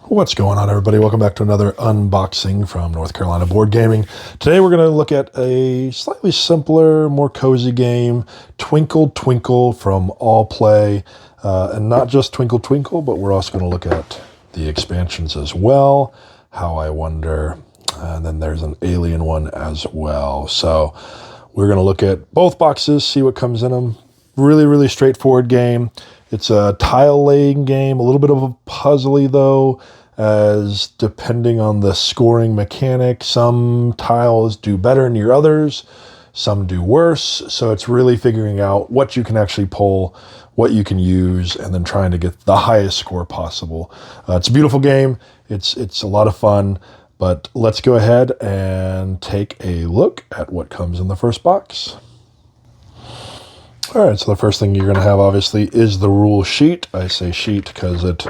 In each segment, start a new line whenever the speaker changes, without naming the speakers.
What's going on, everybody? Welcome back to another unboxing from North Carolina Board Gaming. Today we're going to look at a slightly simpler, more cozy game, Twinkle Twinkle from All Play. And not just Twinkle Twinkle, but we're also going to look at the expansions as well. How I Wonder. And then there's an alien one as well. So we're going to look at both boxes, see what comes in them. Really straightforward game. It's a tile laying game, a little bit of a puzzly though, as depending on the scoring mechanic, some tiles do better than your others, some do worse. So it's really figuring out what you can actually pull, what you can use, and then trying to get the highest score possible. It's a beautiful game. It's a lot of fun, but let's go ahead and take a look at what comes in the first box. All right, so the first thing you're going to have, obviously, is the rule sheet. I say sheet because it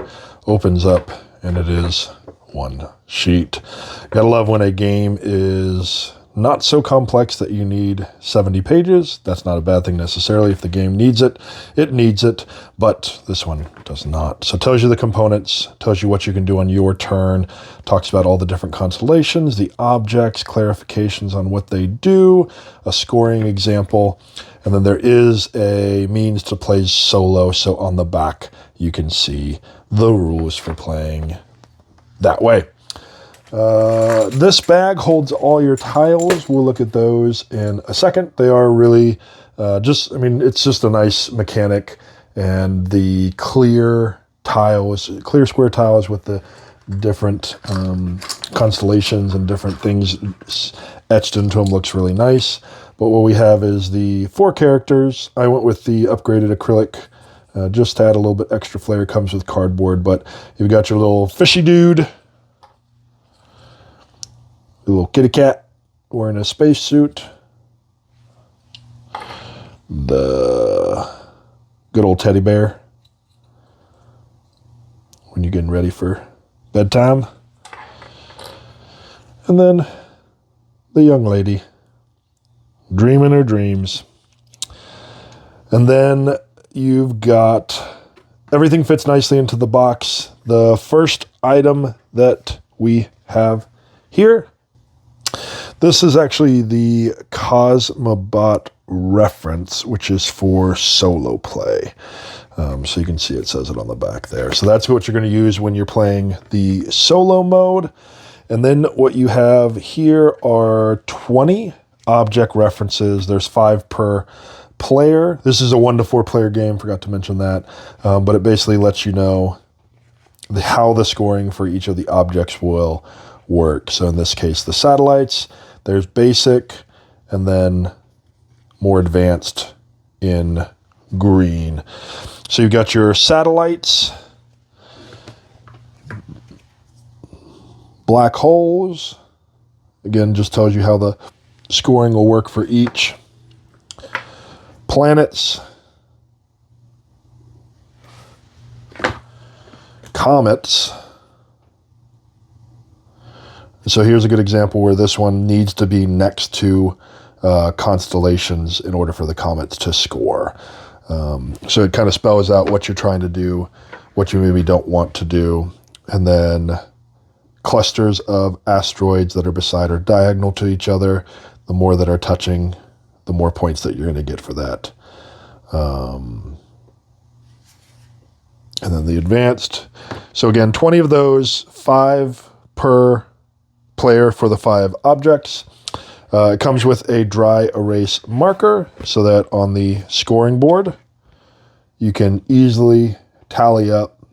opens up, and it is one sheet. Gotta love when a game is not so complex that you need 70 pages. That's not a bad thing necessarily. If the game needs it, it needs it, but this one does not. So it tells you the components, tells you what you can do on your turn, talks about all the different constellations, the objects, clarifications on what they do, a scoring example, and then there is a means to play solo. So on the back, you can see the rules for playing that way. This bag holds all your tiles. We'll look at those in a second. They are really it's just a nice mechanic, and the clear tiles, clear square tiles with the different constellations and different things etched into them looks really nice. But what we have is the 4 characters. I went with the upgraded acrylic just to add a little bit extra flair. Comes with cardboard, but you've got your little fishy dude, a little kitty cat wearing a spacesuit, the good old teddy bear when you're getting ready for bedtime, and then the young lady dreaming her dreams. And then you've got everything fits nicely into the box. The first item that we have here, this is actually the Cosmobot reference, which is for solo play. So you can see it says it on the back there. So that's what you're going to use when you're playing the solo mode. And then what you have here are 20 object references. There's 5 per player. This is a 1 to 4 player game, forgot to mention that. But it basically lets you know how the scoring for each of the objects will work. So in this case, the satellites, there's basic, and then more advanced in green. So you've got your satellites, black holes. Again, just tells you how the scoring will work for each. Planets, comets. So here's a good example where this one needs to be next to constellations in order for the comets to score. So it kind of spells out what you're trying to do, what you maybe don't want to do, and then clusters of asteroids that are beside or diagonal to each other. The more that are touching, the more points that you're going to get for that. And then the advanced. So again, 20 of those, 5 per player for the 5 objects. It comes with a dry erase marker so that on the scoring board, you can easily tally up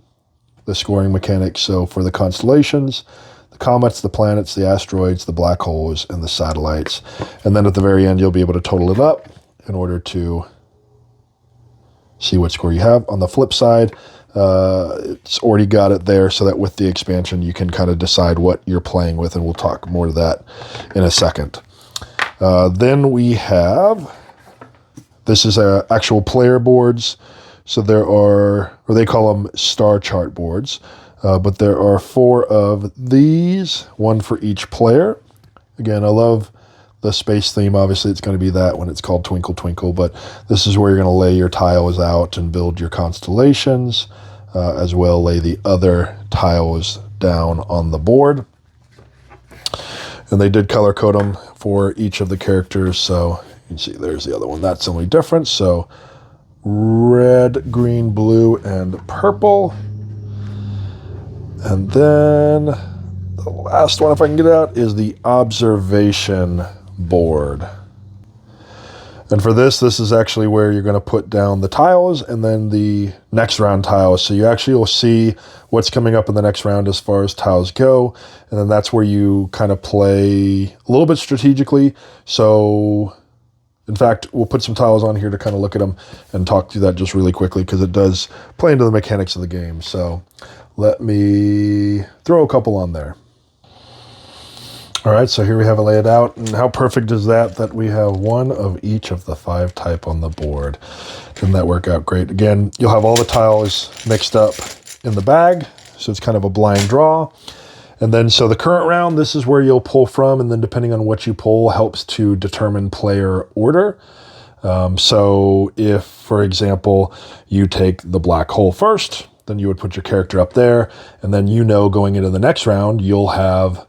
the scoring mechanics. So for the constellations, the comets, the planets, the asteroids, the black holes, and the satellites. And then at the very end, you'll be able to total it up in order to see what score you have. On the flip side, it's already got it there so that with the expansion, you can kind of decide what you're playing with, and we'll talk more to that in a second. Then we have, this is actual player boards. So there are, or they call them star chart boards. But there are 4 of these, 1 for each player. Again, I love the space theme. Obviously, it's going to be that when it's called Twinkle Twinkle, but this is where you're going to lay your tiles out and build your constellations. as well lay the other tiles down on the board. And they did color code them for each of the characters, so you can see there's the other one. That's the only difference. So red, green, blue, and purple. And then the last one, if I can get it out, is the observation board. And for this is actually where you're going to put down the tiles and then the next round tiles. So you actually will see what's coming up in the next round as far as tiles go. And then that's where you kind of play a little bit strategically. So in fact, we'll put some tiles on here to kind of look at them and talk through that just really quickly because it does play into the mechanics of the game. So let me throw a couple on there. All right, so here we have it laid out, and how perfect is that we have one of each of the 5 type on the board. Didn't that work out great? Again, you'll have all the tiles mixed up in the bag, so it's kind of a blind draw. And then, so the current round, this is where you'll pull from, and then depending on what you pull helps to determine player order. So if, for example, you take the black hole first, then you would put your character up there, and then going into the next round, you'll have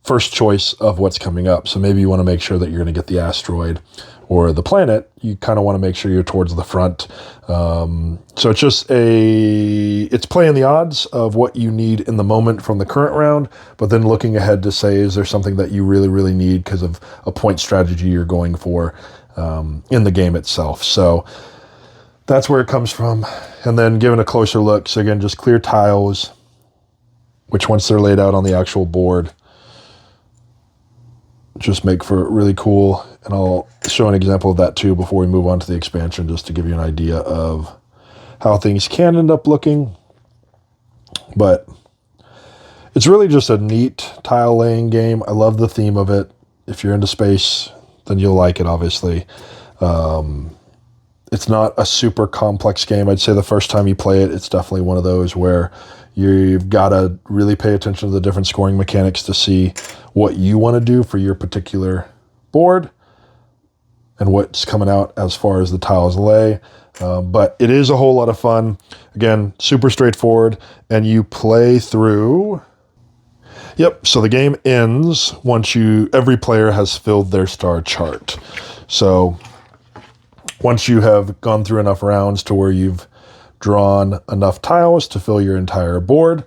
first choice of what's coming up. So maybe you want to make sure that you're going to get the asteroid or the planet. You kind of want to make sure you're towards the front. So it's just it's playing the odds of what you need in the moment from the current round, but then looking ahead to say, is there something that you really, really need because of a point strategy you're going for in the game itself. So that's where it comes from. And then giving a closer look. So again, just clear tiles, which once they're laid out on the actual board, just make for really cool. And I'll show an example of that too before we move on to the expansion, just to give you an idea of how things can end up looking. But it's really just a neat tile laying game. I love the theme of it. If you're into space, then you'll like it, obviously. It's not a super complex game. I'd say the first time you play it, it's definitely one of those where you've got to really pay attention to the different scoring mechanics to see what you want to do for your particular board and what's coming out as far as the tiles lay. But it is a whole lot of fun. Again, super straightforward, and you play through. Yep, so the game ends once every player has filled their star chart. So once you have gone through enough rounds to where you've drawn enough tiles to fill your entire board,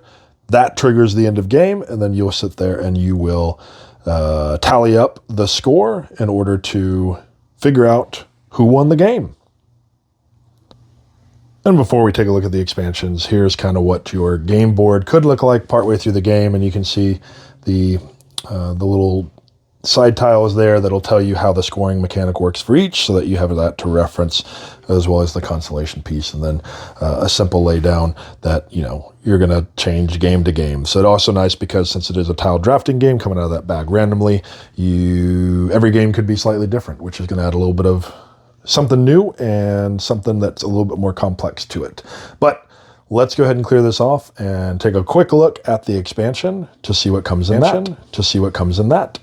that triggers the end of game, and then you'll sit there and you will tally up the score in order to figure out who won the game. And before we take a look at the expansions, here's kind of what your game board could look like partway through the game, and you can see the little side tiles there that'll tell you how the scoring mechanic works for each, so that you have that to reference, as well as the constellation piece, and then a simple laydown that you're going to change game to game. So it's also nice because since it is a tile drafting game coming out of that bag randomly, every game could be slightly different, which is going to add a little bit of something new and something that's a little bit more complex to it. But let's go ahead and clear this off and take a quick look at the expansion to see what comes in that.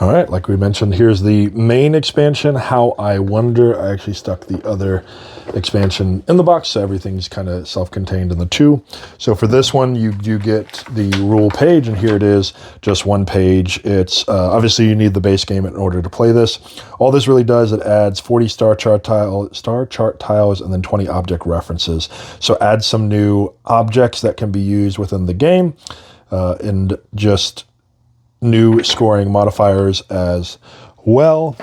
All right, like we mentioned, here's the main expansion, How I Wonder. I actually stuck the other expansion in the box, so everything's kind of self-contained in the two. So for this one, you do get the rule page, and here it is, just one page. It's obviously you need the base game in order to play this. All this really does, it adds 40 star chart tiles and then 20 object references. So add some new objects that can be used within the game, and just new scoring modifiers as well.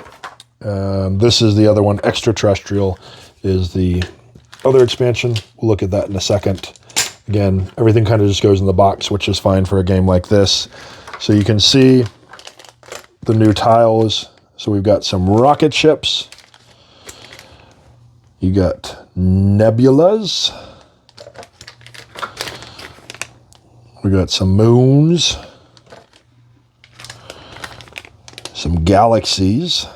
This is the other one. Extraterrestrial is the other expansion. We'll look at that in a second. Again, everything kind of just goes in the box, which is fine for a game like this. So you can see the new tiles. So we've got some rocket ships. You got nebulas. We got some moons. Some galaxies,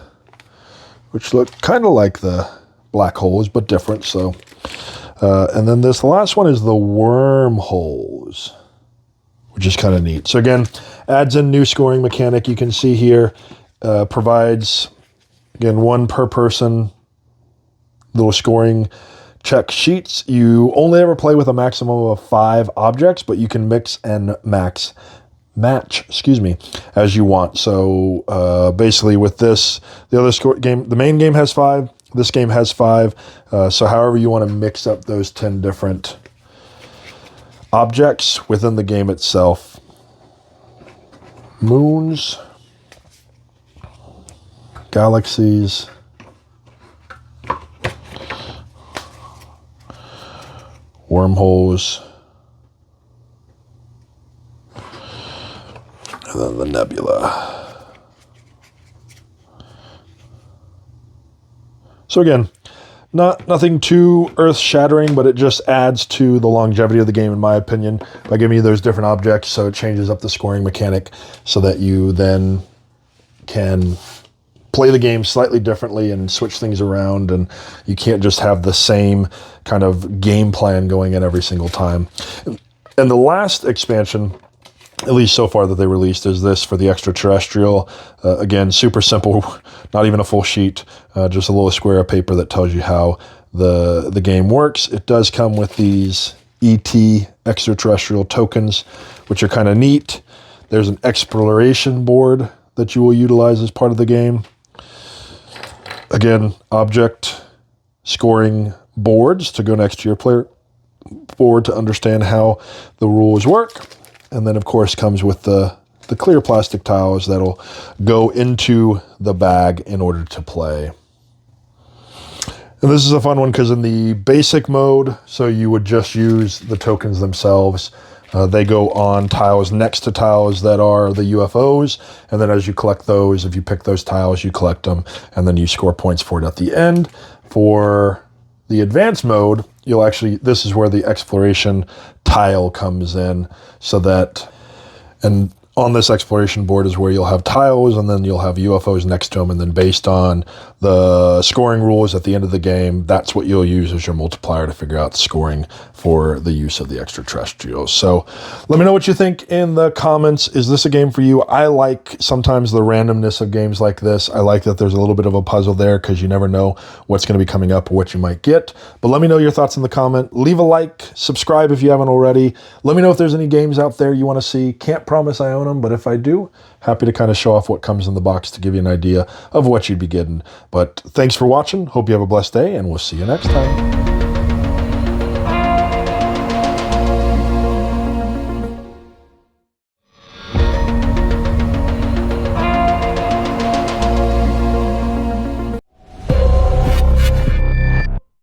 which look kind of like the black holes, but different. So, and then this last one is the wormholes, which is kind of neat. So again, adds in new scoring mechanic. You can see here, provides, again, one per person little scoring check sheets. You only ever play with a maximum of 5 objects, but you can mix and match, as you want. So basically with this, the other game, the main game has 5. This game has 5. So however you want to mix up those 10 different objects within the game itself. Moons, galaxies, wormholes, and then the nebula. So again, nothing too earth-shattering, but it just adds to the longevity of the game, in my opinion, by giving you those different objects, so it changes up the scoring mechanic so that you then can play the game slightly differently and switch things around, and you can't just have the same kind of game plan going in every single time. And the last expansion, at least so far that they released, is this for the Extraterrestrial. Again, super simple, not even a full sheet, just a little square of paper that tells you how the game works. It does come with these ET Extraterrestrial tokens, which are kind of neat. There's an exploration board that you will utilize as part of the game. Again, object scoring boards to go next to your player board to understand how the rules work. And then, of course, comes with the clear plastic tiles that'll go into the bag in order to play. And this is a fun one because in the basic mode, so you would just use the tokens themselves. They go on tiles next to tiles that are the UFOs. And then as you collect those, if you pick those tiles, you collect them, and then you score points for it at the end. For the advanced mode, you'll actually, this is where the exploration tile comes in, so that, and on this exploration board is where you'll have tiles, and then you'll have UFOs next to them, and then based on the scoring rules at the end of the game, that's what you'll use as your multiplier to figure out the scoring for the use of the Extraterrestrials. So let me know what you think in the comments. Is this a game for you? I like sometimes the randomness of games like this. I like that there's a little bit of a puzzle there because you never know what's going to be coming up or what you might get. But let me know your thoughts in the comment. Leave a like, subscribe if you haven't already. Let me know if there's any games out there you want to see. Can't promise I own them, but if I do, happy to kind of show off what comes in the box to give you an idea of what you'd be getting. But thanks for watching. Hope you have a blessed day, and we'll see you next time.